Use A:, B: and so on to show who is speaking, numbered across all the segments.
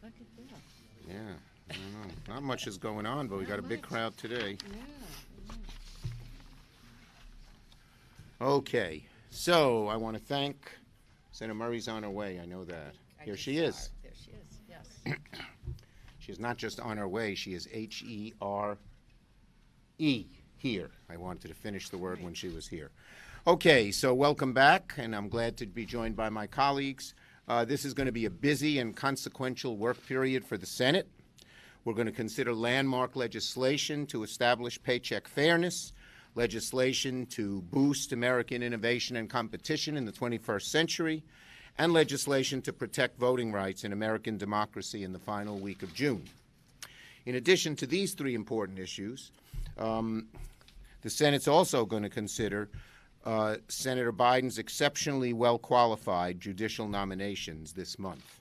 A: Look at that.
B: Yeah, I don't know. Not much is going on, but we got a big crowd today.
A: Yeah.
B: Okay, so I want to thank Senator Murray's on her way. I know that. Here she is.
A: There she is, yes.
B: She's not just on her way, she is H-E-R-E, here. I wanted to finish the word when she was here. Okay, so welcome back, and I'm glad to be joined by my colleagues. This is going to be a busy and consequential work period for the Senate. We're going to consider landmark legislation to establish paycheck fairness, legislation to boost American innovation and competition in the 21st century, and legislation to protect voting rights in American democracy in the final week of June. In addition to these three important issues, the Senate's also going to consider Senator Biden's exceptionally well-qualified judicial nominations this month.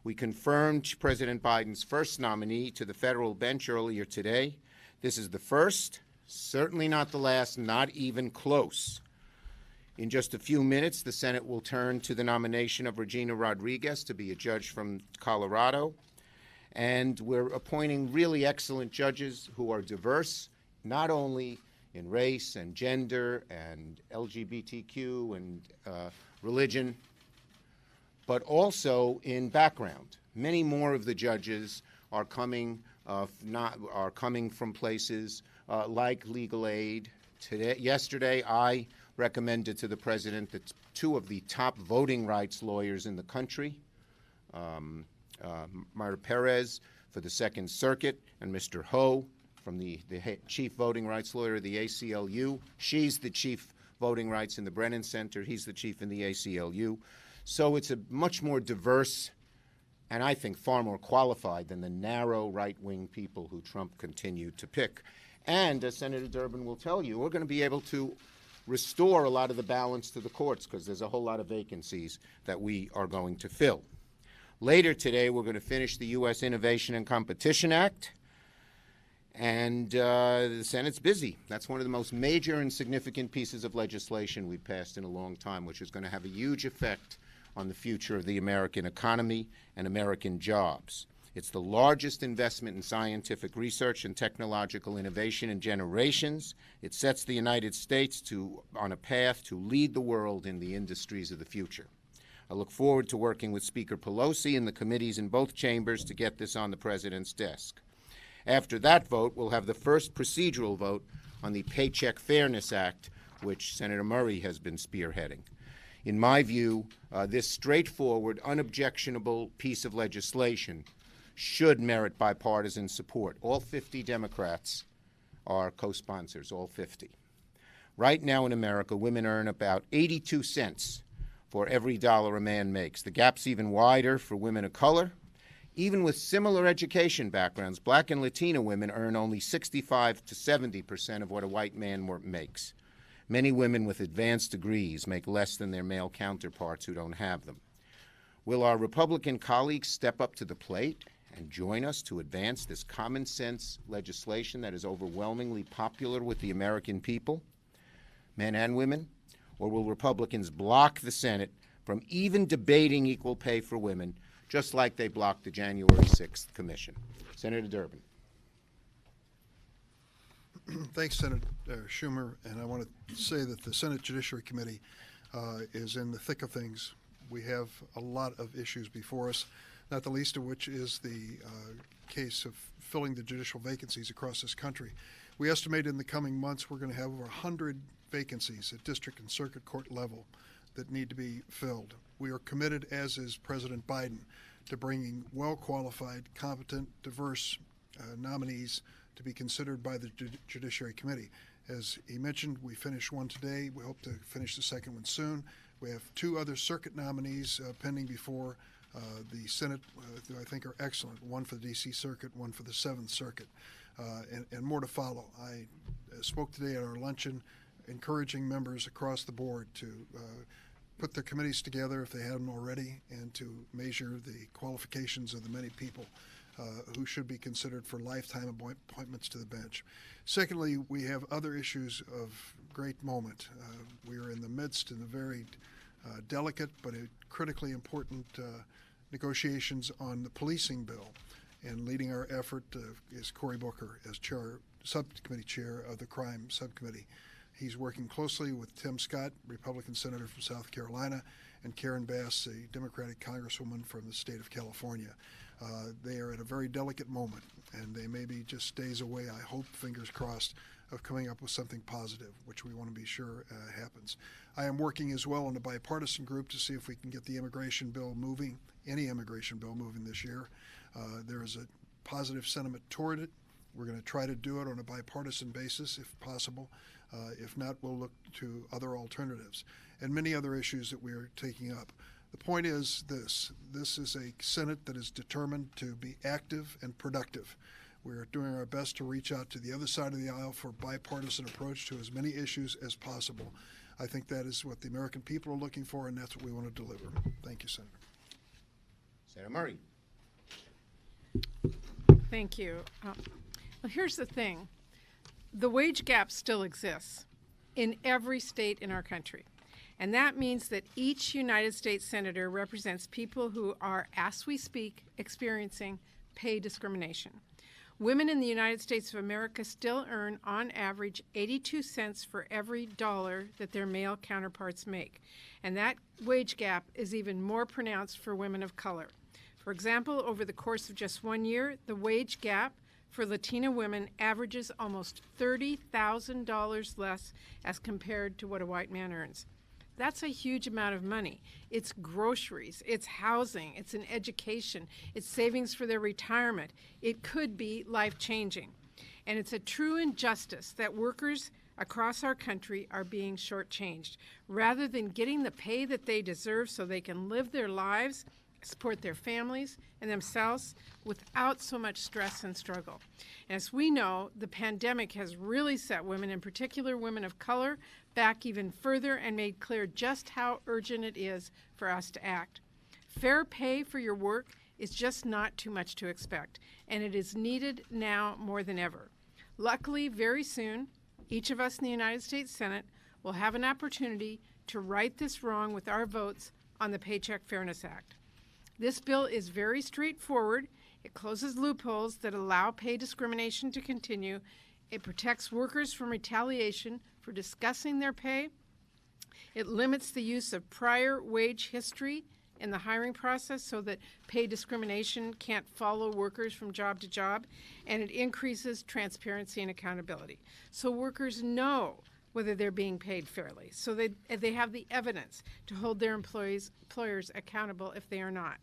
B: We confirmed President Biden's first nominee to the federal bench earlier today. This is the first, certainly not the last, not even close. In just a few minutes, the Senate will turn to the nomination of Regina Rodriguez to be a judge from Colorado. And we're appointing really excellent judges who are diverse, not only in race and gender and LGBTQ and religion, but also in background. Many more of the judges are coming from places like legal aid. Yesterday, I recommended to the president that two of the top voting rights lawyers in the country, Marta Perez for the Second Circuit and Mr. Ho from the chief voting rights lawyer of the ACLU. She's the chief voting rights in the Brennan Center. He's the chief in the ACLU. So it's a much more diverse and I think far more qualified than the narrow right-wing people who Trump continued to pick. And as Senator Durbin will tell you, we're going to be able to restore a lot of the balance to the courts because there's a whole lot of vacancies that we are going to fill. Later today, we're going to finish the U.S. Innovation and Competition Act, and the Senate's busy. That's one of the most major and significant pieces of legislation we've passed in a long time, which is going to have a huge effect on the future of the American economy and American jobs. It's the largest investment in scientific research and technological innovation in generations. It sets the United States on a path to lead the world in the industries of the future. I look forward to working with Speaker Pelosi and the committees in both chambers to get this on the president's desk. After that vote, we'll have the first procedural vote on the Paycheck Fairness Act, which Senator Murray has been spearheading. In my view, this straightforward, unobjectionable piece of legislation should merit bipartisan support. All 50 Democrats are co-sponsors, all 50. Right now in America, women earn about 82 cents for every dollar a man makes. The gap's even wider for women of color. Even with similar education backgrounds, black and Latino women earn only 65 to 70% of what a white man makes. Many women with advanced degrees make less than their male counterparts who don't have them. Will our Republican colleagues step up to the plate and join us to advance this common sense legislation that is overwhelmingly popular with the American people, men and women? Or will Republicans block the Senate from even debating equal pay for women, just like they blocked the January 6th commission? Senator Durbin.
C: Thanks, Senator Schumer. And I want to say that the Senate Judiciary Committee is in the thick of things. We have a lot of issues before us, not the least of which is the case of filling the judicial vacancies across this country. We estimate in the coming months we're going to have over 100 vacancies at district and circuit court level that need to be filled. We are committed, as is President Biden, to bringing well-qualified, competent, diverse nominees to be considered by the Judiciary Committee. As he mentioned, we finished one today. We hope to finish the second one soon. We have two other circuit nominees pending before the Senate that I think are excellent, one for the D.C. Circuit, one for the 7th Circuit, and more to follow. I spoke today at our luncheon encouraging members across the board to put their committees together if they haven't already and to measure the qualifications of the many people who should be considered for lifetime appointments to the bench. Secondly, we have other issues of great moment. We are in the midst of a very delicate but a critically important negotiations on the policing bill. And leading our effort is Cory Booker as subcommittee chair of the crime subcommittee. He's working closely with Tim Scott, Republican senator from South Carolina, and Karen Bass, a Democratic congresswoman from the state of California. They are at a very delicate moment, and they may be just days away, I hope, fingers crossed, of coming up with something positive, which we want to be sure happens. I am working as well in a bipartisan group to see if we can get the immigration bill moving, any immigration bill moving this year. There is a positive sentiment toward it. We're going to try to do it on a bipartisan basis if possible. If not, we'll look to other alternatives and many other issues that we are taking up. The point is this is a Senate that is determined to be active and productive. We're doing our best to reach out to the other side of the aisle for a bipartisan approach to as many issues as possible. I think that is what the American people are looking for, and that's what we want to deliver. Thank you, Senator.
B: Senator Murray.
A: Thank you. Well, here's the thing. The wage gap still exists in every state in our country. And that means that each United States senator represents people who are, as we speak, experiencing pay discrimination. Women in the United States of America still earn, on average, 82 cents for every dollar that their male counterparts make. And that wage gap is even more pronounced for women of color. For example, over the course of just 1 year, the wage gap for Latina women averages almost $30,000 less as compared to what a white man earns. That's a huge amount of money. It's groceries, it's housing, it's an education, it's savings for their retirement. It could be life-changing. And it's a true injustice that workers across our country are being shortchanged. Rather than getting the pay that they deserve so they can live their lives, support their families and themselves without so much stress and struggle. And as we know, the pandemic has really set women, in particular women of color, back even further and made clear just how urgent it is for us to act. Fair pay for your work is just not too much to expect, and it is needed now more than ever. Luckily, very soon, each of us in the United States Senate will have an opportunity to right this wrong with our votes on the Paycheck Fairness Act. This bill is very straightforward. It closes loopholes that allow pay discrimination to continue. It protects workers from retaliation for discussing their pay. It limits the use of prior wage history in the hiring process so that pay discrimination can't follow workers from job to job. And it increases transparency and accountability, so workers know whether they're being paid fairly, so they have the evidence to hold their employers accountable if they are not.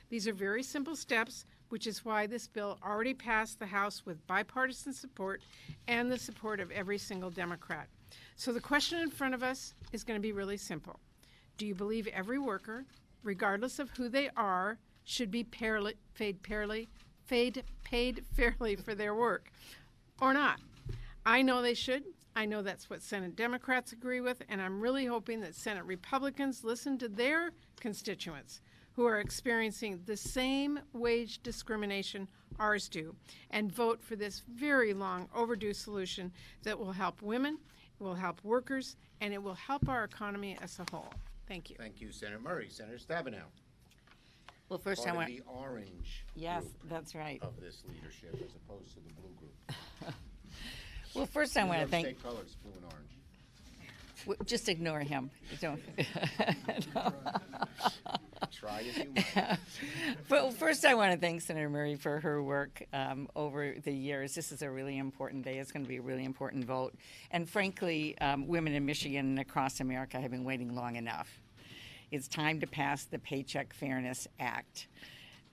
A: These are very simple steps, which is why this bill already passed the House with bipartisan support and the support of every single Democrat. So the question in front of us is going to be really simple. Do you believe every worker, regardless of who they are, should be paid fairly for their work, or not? I know they should. I know that's what Senate Democrats agree with, and I'm really hoping that Senate Republicans listen to their constituents who are experiencing the same wage discrimination ours do and vote for this very long overdue solution that will help women, it will help workers, and it will help our economy as a whole. Thank you.
B: Thank you, Senator Murray. Senator Stabenow.
D: Well, first I
B: Part
D: want
B: of the orange
D: yes,
B: group
D: that's right.
B: of this leadership as opposed to the blue group.
D: Well, first I want to thank.
B: State colors, blue and orange.
D: Just ignore him. Don't.
B: Try as you might.
D: Well, first I want to thank Senator Murray for her work over the years. This is a really important day. It's going to be a really important vote. And frankly, women in Michigan and across America have been waiting long enough. It's time to pass the Paycheck Fairness Act.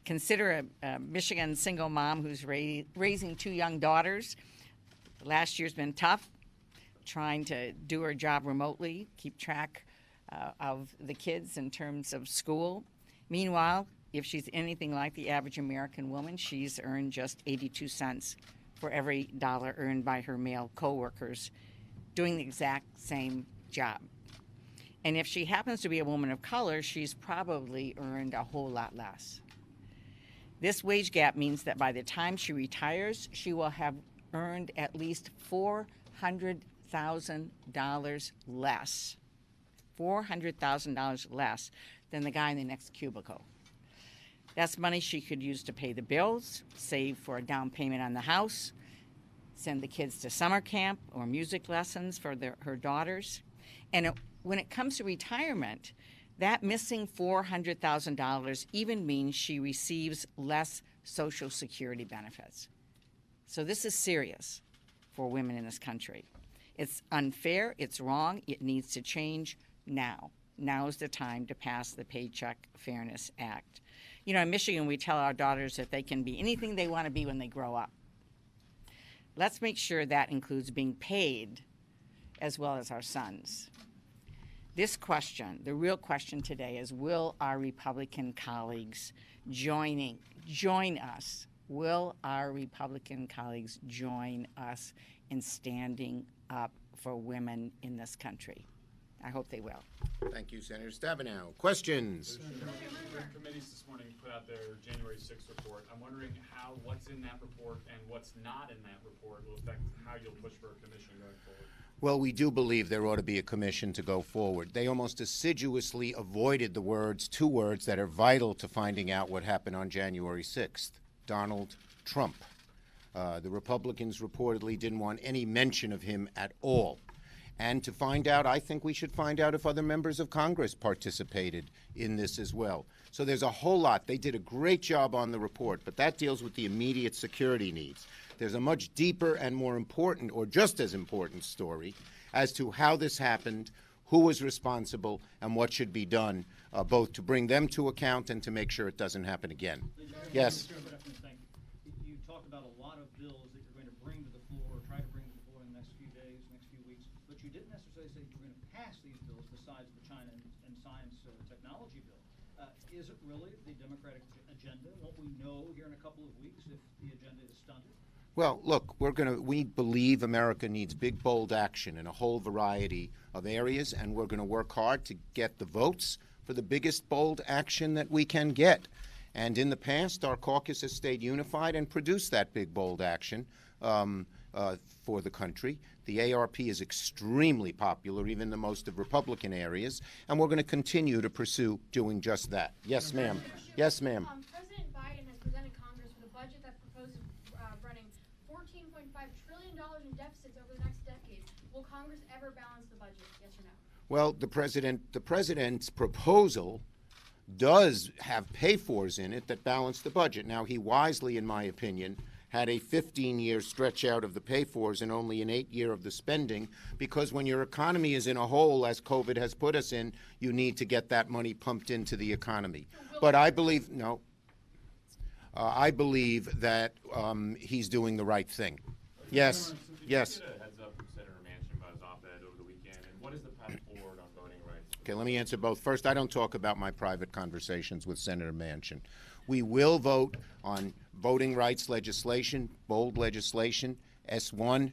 D: Consider a Michigan single mom who's raising 2 young daughters. Last year's been tough, trying to do her job remotely, keep track of the kids in terms of school. Meanwhile, if she's anything like the average American woman, she's earned just 82 cents for every dollar earned by her male coworkers doing the exact same job. And if she happens to be a woman of color, she's probably earned a whole lot less. This wage gap means that by the time she retires, she will have earned at least $400,000 less. $400,000 less than the guy in the next cubicle. That's money she could use to pay the bills, save for a down payment on the house, send the kids to summer camp or music lessons for her daughters. And when it comes to retirement, that missing $400,000 even means she receives less Social Security benefits. So this is serious for women in this country. It's unfair, it's wrong, it needs to change now. Now is the time to pass the Paycheck Fairness Act. You know, in Michigan, we tell our daughters that they can be anything they want to be when they grow up. Let's make sure that includes being paid as well as our sons. This question, the real question today is, will our Republican colleagues join us? Will our Republican colleagues join us in standing up for women in this country? I hope they will.
B: Thank you, Senator Stabenow. Questions?
E: The committees this morning put out their January 6th report. I'm wondering how what's in that report and what's not in that report will affect how you'll push for a commission going forward.
B: Well, we do believe there ought to be a commission to go forward. They almost assiduously avoided the two words that are vital to finding out what happened on January 6th. Donald Trump. The Republicans reportedly didn't want any mention of him at all. And to find out, I think we should find out if other members of Congress participated in this as well. So there's a whole lot. They did a great job on the report, but that deals with the immediate security needs. There's a much deeper and more important, or just as important, story as to how this happened, who was responsible, and what should be done, both to bring them to account and to make sure it doesn't happen again. Yes?
F: You talked about a lot of bills that you're going to bring to the floor, or try to bring to the floor in the next few days, next few weeks, but you didn't necessarily say you're going to pass these bills besides the China and Science Technology bill. Is it really the Democratic agenda? Won't we know here in a couple of weeks if the agenda is stunted?
B: Well, look, we believe America needs big, bold action in a whole variety of areas, and we're going to work hard to get the votes for the biggest, bold action that we can get. And in the past, our caucus has stayed unified and produced that big, bold action for the country. The ARP is extremely popular, even in the most of Republican areas, and we're going to continue to pursue doing just that. Yes, ma'am. Yes, ma'am.
G: President Biden has presented Congress with a budget that proposes running $14.5 trillion in deficits over the next decade. Will Congress ever balance the budget? Yes or no?
B: Well, the president's proposal does have pay-fors in it that balance the budget. Now, he wisely, in my opinion, had a 15-year stretch out of the pay-fors and only an 8-year of the spending, because when your economy is in a hole, as COVID has put us in, you need to get that money pumped into the economy. But I believe, I believe that he's doing the right thing. Yes, yes.
E: Get a heads up from Senator Manchin about his op-ed over the weekend, and what is the path forward on voting rights?
B: Okay, let me answer both. First, I don't talk about my private conversations with Senator Manchin. We will vote on voting rights legislation, bold legislation, S1,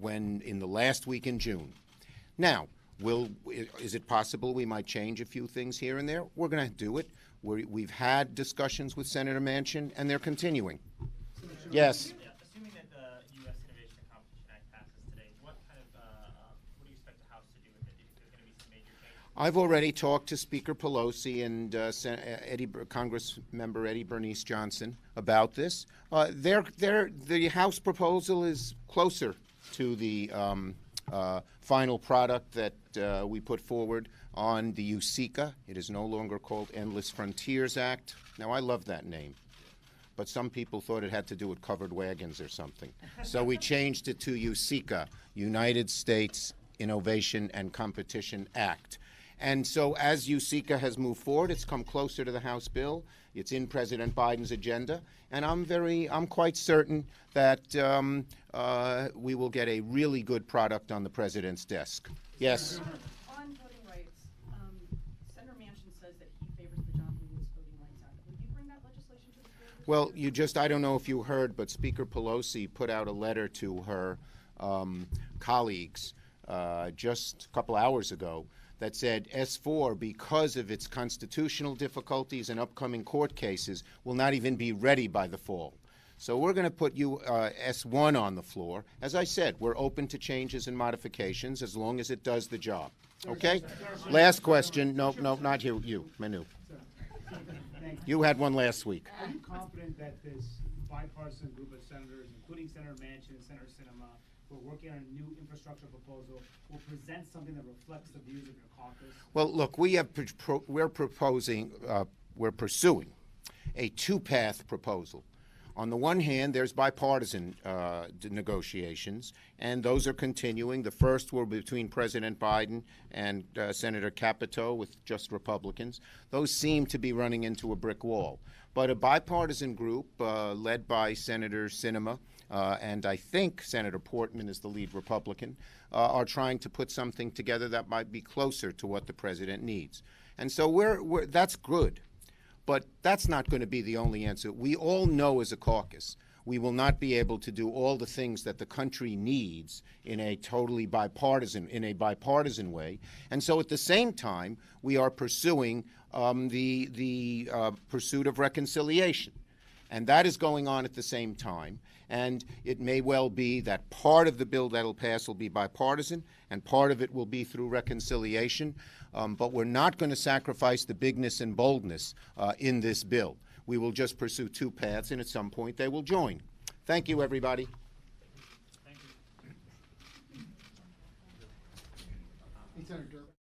B: when in the last week in June. Now, is it possible we might change a few things here and there? We're going to do it. We've had discussions with Senator Manchin, and they're continuing. Yes.
H: Assuming that the U.S. Innovation and Competition Act passes today, what do you expect the House to do with it? Is there going to be some major changes?
B: I've already talked to Speaker Pelosi and Congress member Eddie Bernice Johnson about this. The House proposal is closer to the final product that we put forward on the USICA. It is no longer called Endless Frontiers Act. Now, I love that name, but some people thought it had to do with covered wagons or something. So we changed it to USICA, United States Innovation and Competition Act. And so as USICA has moved forward, it's come closer to the House bill. It's in President Biden's agenda, and I'm quite certain that we will get a really good product on the president's desk. Yes.
I: On voting rights, Senator Manchin says that he favors the Jonathan Woods Voting Rights Act. Would you bring that legislation to the floor?
B: Well, I don't know if you heard, but Speaker Pelosi put out a letter to her colleagues just a couple hours ago that said S4, because of its constitutional difficulties and upcoming court cases, will not even be ready by the fall. So we're going to put S1 on the floor. As I said, we're open to changes and modifications as long as it does the job. Okay? Last question. No, not you, Manu.
J: Thank you.
B: You had one last week.
J: Are you confident that this bipartisan group of senators, including Senator Manchin and Senator Sinema, who are working on a new infrastructure proposal, will present something that reflects the views of your caucus?
B: Well, look, we're pursuing a two-path proposal. On the one hand, there's bipartisan negotiations, and those are continuing. The first were between President Biden and Senator Capito with just Republicans. Those seem to be running into a brick wall. But a bipartisan group led by Senator Sinema, and I think Senator Portman is the lead Republican, are trying to put something together that might be closer to what the president needs. And so that's good. But that's not going to be the only answer. We all know as a caucus we will not be able to do all the things that the country needs in a bipartisan way. And so at the same time, we are pursuing the pursuit of reconciliation. And that is going on at the same time. And it may well be that part of the bill that will pass will be bipartisan and part of it will be through reconciliation. But we're not going to sacrifice the bigness and boldness in this bill. We will just pursue two paths, and at some point they will join. Thank you, everybody.
H: Thank you.
C: Hey, Senator Durbin.